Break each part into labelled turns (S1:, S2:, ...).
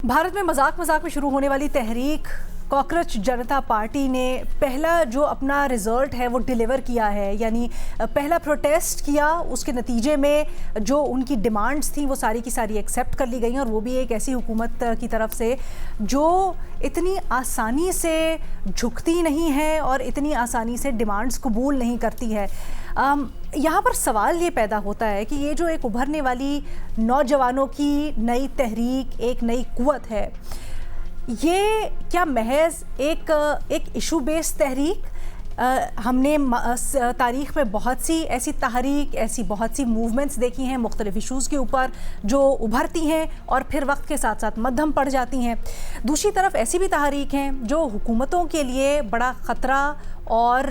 S1: भारत में मजाक मजाक में शुरू होने वाली तहरीक कॉकरोच जनता पार्टी ने पहला जो अपना रिजल्ट है वो डिलीवर किया है, यानी पहला प्रोटेस्ट किया। उसके नतीजे में जो उनकी डिमांड्स थी वो सारी की सारी एक्सेप्ट कर ली गई, और वो भी एक ऐसी हुकूमत की तरफ से जो इतनी आसानी से झुकती नहीं है और इतनी आसानी से डिमांड्स कबूल नहीं करती है। यहाँ पर सवाल ये पैदा होता है कि ये जो एक उभरने वाली नौजवानों की नई तहरीक, एक नई कुव्वत है, ये क्या महज एक इशू बेस्ड तहरीक? हमने तारीख़ में बहुत सी ऐसी तहरीक, ऐसी बहुत सी मूवमेंट्स देखी हैं मुख्तलिफ इशूज़ के ऊपर जो उभरती हैं और फिर वक्त के साथ साथ मद्धम पड़ जाती हैं। दूसरी तरफ ऐसी भी तहरीक हैं जो हुकूमतों के लिए बड़ा ख़तरा और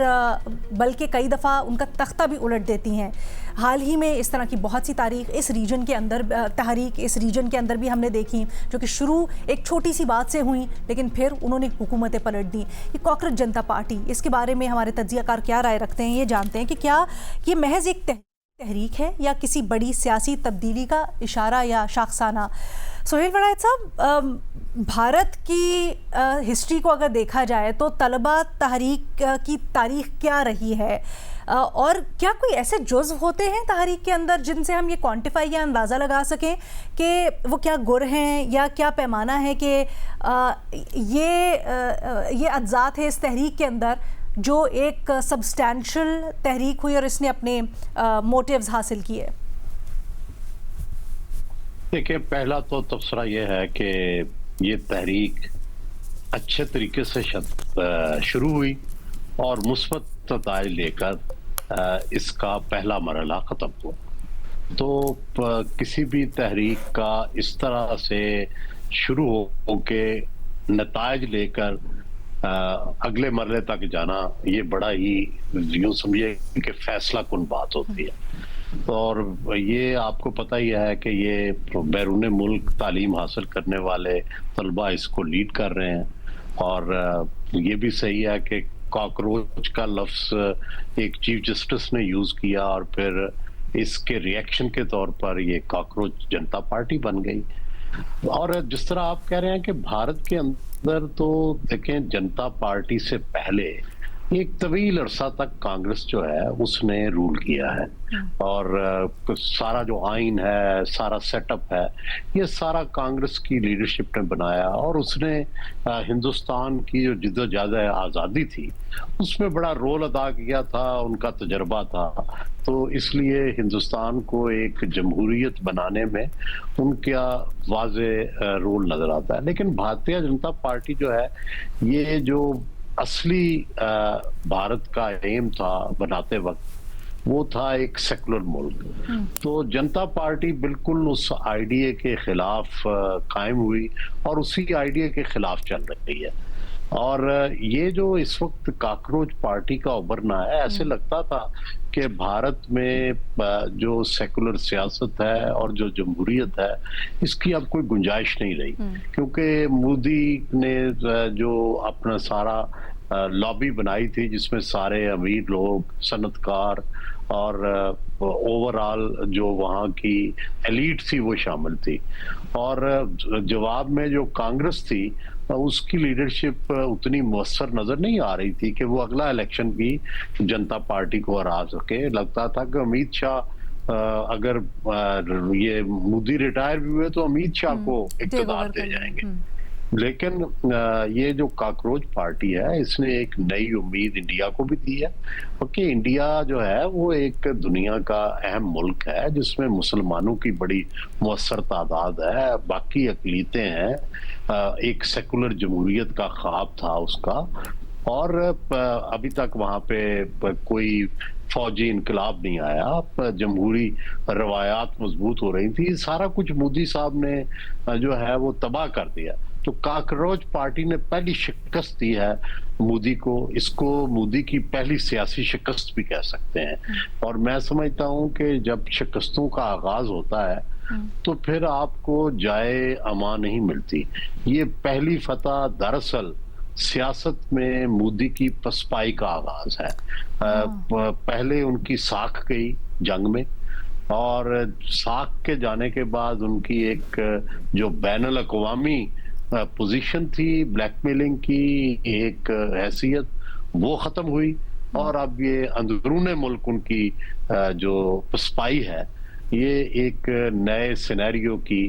S1: बल्कि कई दफ़ा उनका तख्ता भी उलट देती हैं। हाल ही में इस तरह की बहुत सी तहरीक इस रीजन के अंदर भी हमने देखी, जो कि शुरू एक छोटी सी बात से हुई लेकिन फिर उन्होंने हुकूमतें पलट दी। ये कॉकरोच जनता पार्टी, इसके बारे में हमारे तज्ज़ियाकार क्या राय रखते हैं, ये जानते हैं कि क्या ये महज एक तहरीक है या किसी बड़ी सियासी तब्दीली का इशारा या शाखसाना। सोहेल वड़ाइच साहब, भारत की हिस्ट्री को अगर देखा जाए तो तलबा तहरीक की तारीख क्या रही है, और क्या कोई ऐसे जुज़्व होते हैं तहरीक के अंदर जिनसे हम ये क्वांटिफाई या अंदाज़ा लगा सकें कि वो क्या गुर हैं या क्या पैमाना है कि ये अज्जात है इस तहरीक के अंदर जो एक सब्सटैंशियल तहरीक हुई और इसने अपने मोटिव्स हासिल किए?
S2: देखिए, पहला तो तबसरा यह है कि ये तहरीक अच्छे तरीके से शुरू हुई और मुस्बत नताइज लेकर इसका पहला मरहला ख़त्म हुआ। तो किसी भी तहरीक का इस तरह से शुरू होके नताइज लेकर अगले मरहले तक जाना, ये बड़ा ही यूँ समझिए कि फैसला कुन बात होती है। और ये आपको पता ही है कि ये बैरून मुल्क तालीम हासिल करने वाले तलबा इसको लीड कर रहे हैं। और ये भी सही है कि कॉकरोच का लफ्ज़ एक चीफ जस्टिस ने यूज़ किया और फिर इसके रिएक्शन के तौर पर ये कॉकरोच जनता पार्टी बन गई। और जिस तरह आप कह रहे हैं कि भारत के अंदर, तो देखें, जनता पार्टी से पहले एक तवील अरसा तक कांग्रेस जो है उसने रूल किया है, और सारा जो आइन है, सारा सेटअप है, ये सारा कांग्रेस की लीडरशिप ने बनाया। और उसने हिंदुस्तान की जो जिद्दोजहद आज़ादी थी उसमें बड़ा रोल अदा किया था, उनका तजर्बा था। तो इसलिए हिंदुस्तान को एक जमहूरियत बनाने में उनका वाज़े रोल नजर आता है। लेकिन भारतीय जनता पार्टी जो है, ये जो असली भारत का एम था बनाते वक्त, वो था एक सेकुलर मुल्क। तो जनता पार्टी बिल्कुल उस आइडिया के खिलाफ कायम हुई और उसी आइडिया के खिलाफ चल रही है। और ये जो इस वक्त कॉकरोच पार्टी का उभरना है, ऐसे लगता था कि भारत में जो सेकुलर सियासत है और जो जमहूरियत है, इसकी अब कोई गुंजाइश नहीं रही, क्योंकि मोदी ने जो अपना सारा लॉबी बनाई थी जिसमें सारे अमीर लोग, सनतकार और ओवरऑल जो वहाँ की एलीट थी वो शामिल थी। और जवाब में जो कांग्रेस थी उसकी लीडरशिप उतनी मुअस्सर नजर नहीं आ रही थी कि वो अगला इलेक्शन भी जनता पार्टी को हरा सके। लगता था कि अमित शाह अगर ये मोदी रिटायर भी हुए तो अमित शाह को इक़्तिदार दे जाएंगे। लेकिन ये जो कॉकरोच पार्टी है, इसने एक नई उम्मीद इंडिया को भी दी है, क्योंकि इंडिया जो है वो एक दुनिया का अहम मुल्क है जिसमें मुसलमानों की बड़ी मुअस्सर तादाद है, बाकी अक़लीतें हैं, एक सेकुलर जमहूरियत का ख्वाब था उसका। और अभी तक वहाँ पे कोई फौजी इनकलाब नहीं आया, जमहूरी रवायात मजबूत हो रही थी। सारा कुछ मोदी साहब ने जो है वो तबाह कर दिया। तो कॉकरोच पार्टी ने पहली शिकस्त दी है मोदी को, इसको मोदी की पहली सियासी शिकस्त भी कह सकते हैं। और मैं समझता हूं कि जब शिकस्तों का आगाज होता है तो फिर आपको जाए अमा नहीं मिलती। ये पहली फतह दरअसल सियासत में मोदी की पसपाई का आगाज है। पहले उनकी साख गई जंग में, और साख के जाने के बाद उनकी एक जो बैनुल अक़वामी पोजीशन थी ब्लैकमेलिंग की, एक हैसियत, वो खत्म हुई और अब ये अंदरूने मुल्क उनकी जो स्पाई है, ये एक नए सिनेरियो की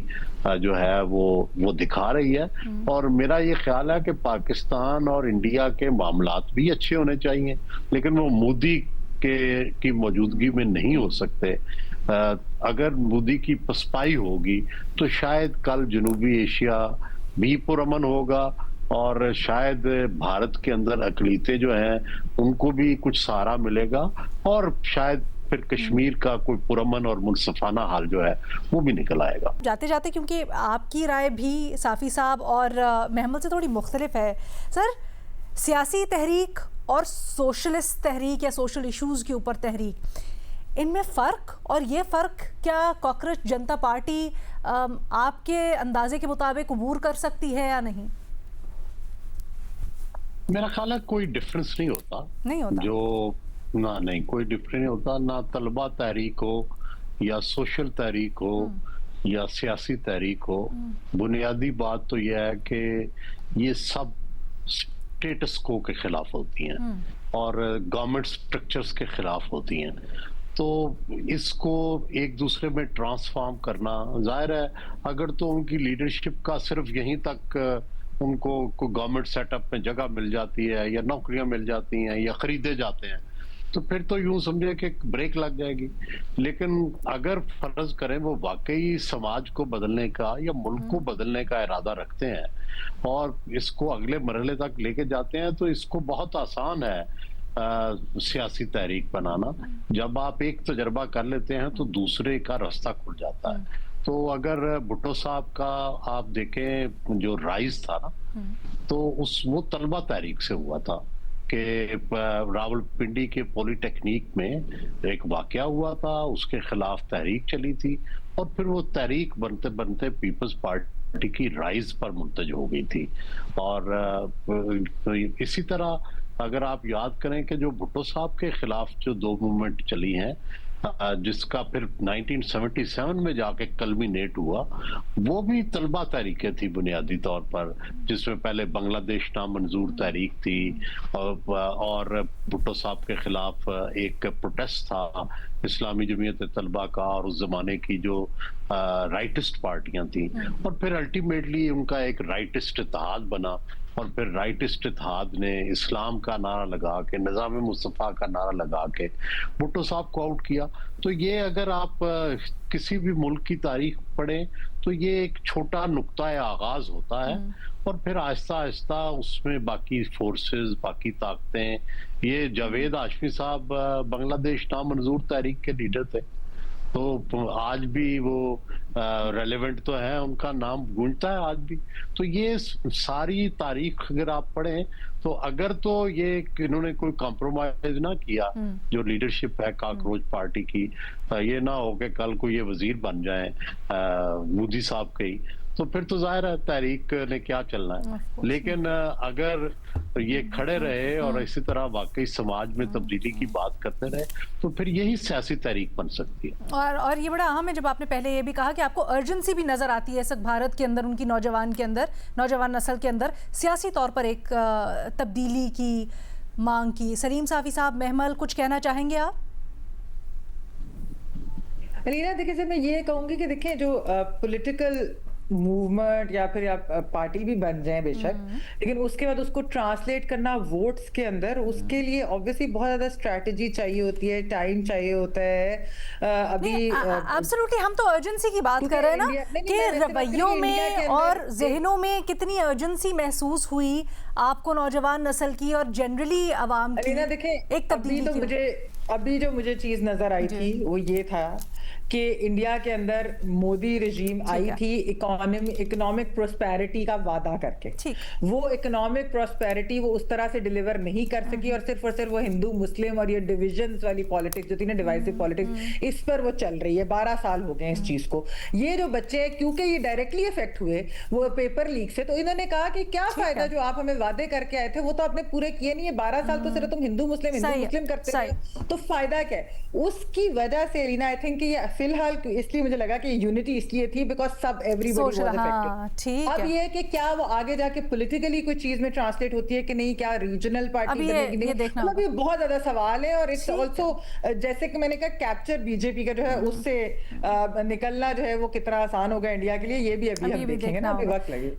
S2: जो है वो दिखा रही है। और मेरा ये ख्याल है कि पाकिस्तान और इंडिया के मामलात भी अच्छे होने चाहिए, लेकिन वो मोदी की मौजूदगी में नहीं हो सकते। अगर मोदी की पसपाई होगी तो शायद कल जनूबी एशिया भी पुरअमन होगा और शायद भारत के अंदर अकलीतें जो हैं उनको भी कुछ सहारा मिलेगा और शायद फिर कश्मीर का कोई पुरअमन और मुनसफाना हाल जो है वो भी निकल आएगा।
S1: जाते जाते, क्योंकि आपकी राय भी साफ़ी साहब और महमद से थोड़ी मुख्तलिफ है सर, सियासी तहरीक और सोशलिस्ट तहरीक या सोशल इश्यूज़ के ऊपर तहरीक, इनमें फ़र्क, और ये फ़र्क क्या कॉकरोच जनता पार्टी आपके अंदाजे के मुताबिक अबूर कर सकती है या नहीं?
S2: मेरा ख्याल है कोई डिफरेंस नहीं होता। जो ना, नहीं कोई डिफरेंस नहीं होता, ना तलबा तहरीक हो या सोशल तहरीक हो या सियासी तहरीक हो। बुनियादी बात तो यह है कि ये सब स्टेटस को के खिलाफ होती हैं और गवर्नमेंट स्ट्रक्चर्स के खिलाफ होती हैं। तो इसको एक दूसरे में ट्रांसफॉर्म करना, जाहिर है अगर तो उनकी लीडरशिप का सिर्फ यहीं तक उनको कोई गवर्नमेंट सेटअप में जगह मिल जाती है या नौकरियां मिल जाती हैं या खरीदे जाते हैं, तो फिर तो यूं समझे कि ब्रेक लग जाएगी। लेकिन अगर फर्ज करें वो वाकई समाज को बदलने का या मुल्क को बदलने का इरादा रखते हैं और इसको अगले मरहले तक लेके जाते हैं, तो इसको बहुत आसान है सियासी तहरीक बनाना। जब आप एक तजर्बा कर लेते हैं तो दूसरे का रास्ता खुल जाता है। तो अगर भुट्टो साहब का आप देखें जो राइज था ना, तो वो तलबा तहरीक से हुआ था कि रावलपिंडी के पॉलिटेक्निक में एक वाकया हुआ था, उसके खिलाफ तहरीक चली थी और फिर वो तहरीक बनते बनते पीपल्स पार्टी की राइज पर मुंतज हो गई थी। और इसी तरह अगर आप याद करें कि जो भुट्टो साहब के खिलाफ जो दो मूवमेंट चली हैं, जिसका फिर 1977 में जाके कल्मिनेट हुआ, वो भी तलबा तहरीकें थी बुनियादी तौर पर, जिसमें पहले बांग्लादेश नामंजूर तहरीक थी और भुट्टो साहब के खिलाफ एक प्रोटेस्ट था इस्लामी जमीयत तलबा का और उस जमाने की जो राइटिस्ट पार्टियां थी, और फिर अल्टीमेटली उनका एक राइटिस्ट इत्तेहाद बना और फिर राइटिस्ट इत्तेहाद ने इस्लाम का नारा लगा के, निज़ाम मुस्तफ़ा का नारा लगा के भुट्टो साहब को आउट किया। तो ये अगर आप किसी भी मुल्क की तारीख पढ़ें तो ये एक छोटा नुक्ता आगाज होता है और फिर आहिस्ता आहिस्ता उसमें बाकी फोर्सेस, बाकी ताकतें, ये जावेद हाशमी साहब बांग्लादेश नामंजूर तहरीक के लीडर थे, तो आज भी वो रेलेवेंट तो है, उनका नाम गूंजता है आज भी। तो ये सारी तारीख अगर आप पढ़ें तो अगर तो ये इन्होंने कोई कॉम्प्रोमाइज ना किया जो लीडरशिप है कॉकरोच पार्टी की, ये ना हो कि कल को ये वजीर बन जाए मोदी साहब के ही, तो फिर तो जाहिर है तहरीक ने क्या चलना है। लेकिन अगर ये खड़े रहे और इसी तरह वाकई समाज में तब्दीली की बात करते रहे तो फिर यही सियासी तहरीक बन सकती है।
S1: और ये बड़ा अहम है, जब आपने पहले ये भी कहा कि आपको अर्जेंसी भी नजर आती है इस वक्त भारत के अंदर, उनकी नौजवान के अंदर, नौजवान नस्ल के अंदर सियासी तौर पर एक तब्दीली की मांग की। सलीम साफी साहब, महमल, कुछ कहना चाहेंगे आप?
S3: अलीना, देखिए मैं ये कहूंगी कि देखें जो पॉलिटिकल मूवमेंट या फिर आप पार्टी भी बन जाए बेशक, लेकिन उसके बाद उसको ट्रांसलेट करना वोट्स के अंदर, उसके लिए ऑब्वियसली बहुत ज्यादा स्ट्रैटेजी चाहिए होती है, टाइम चाहिए होता है। अभी
S1: एब्सोल्युटली हम तो अर्जेंसी की बात कर रहे हैं ना कि रवैयों में और जहनों में कितनी अर्जेंसी महसूस हुई आपको नौजवान नस्ल की और जनरली आवाम की।
S3: देखें
S1: एक तब्दीली
S3: अभी जो मुझे चीज नजर आई थी वो ये था कि इंडिया के अंदर मोदी रजीम आई थी इकोनॉमिक प्रोस्पेरिटी का वादा करके, वो इकोनॉमिक प्रोस्पेरिटी वो उस तरह से डिलीवर नहीं कर सकी और सिर्फ वो हिंदू मुस्लिम और ये डिविजन्स वाली पॉलिटिक्स जो थी ना, डिवाइसिव पॉलिटिक्स, इस पर वो चल रही है। 12 साल हो गए इस चीज को। ये जो बच्चे हैं क्योंकि ये डायरेक्टली इफेक्ट हुए वो पेपर लीक से, तो इन्होंने कहा कि क्या फायदा जो आप हमें वादे करके आए थे वो तो आपने पूरे किए नहीं है। 12 साल तो सिर्फ तुम हिंदू मुस्लिम करते रहे, तो फायदा क्या है उसकी वजह से रीना आई थिंक ये फिलहाल इसलिए मुझे लगा कि यूनिटी इसलिए थी बिकॉज सब एवरीबॉडी वाज अफेक्टेड। अब ये है कि क्या वो आगे जाके पॉलिटिकली कोई चीज में ट्रांसलेट होती है कि नहीं, क्या रीजनल पार्टी बनेगी, मतलब ये बहुत ज्यादा सवाल है। और इट्स ऑल्सो जैसे कि मैंने कहा कैप्चर बीजेपी का जो है उससे निकलना जो है वो कितना आसान होगा इंडिया के लिए, ये भी अभी हम देखेंगे ना, अभी वक्त लगेगा।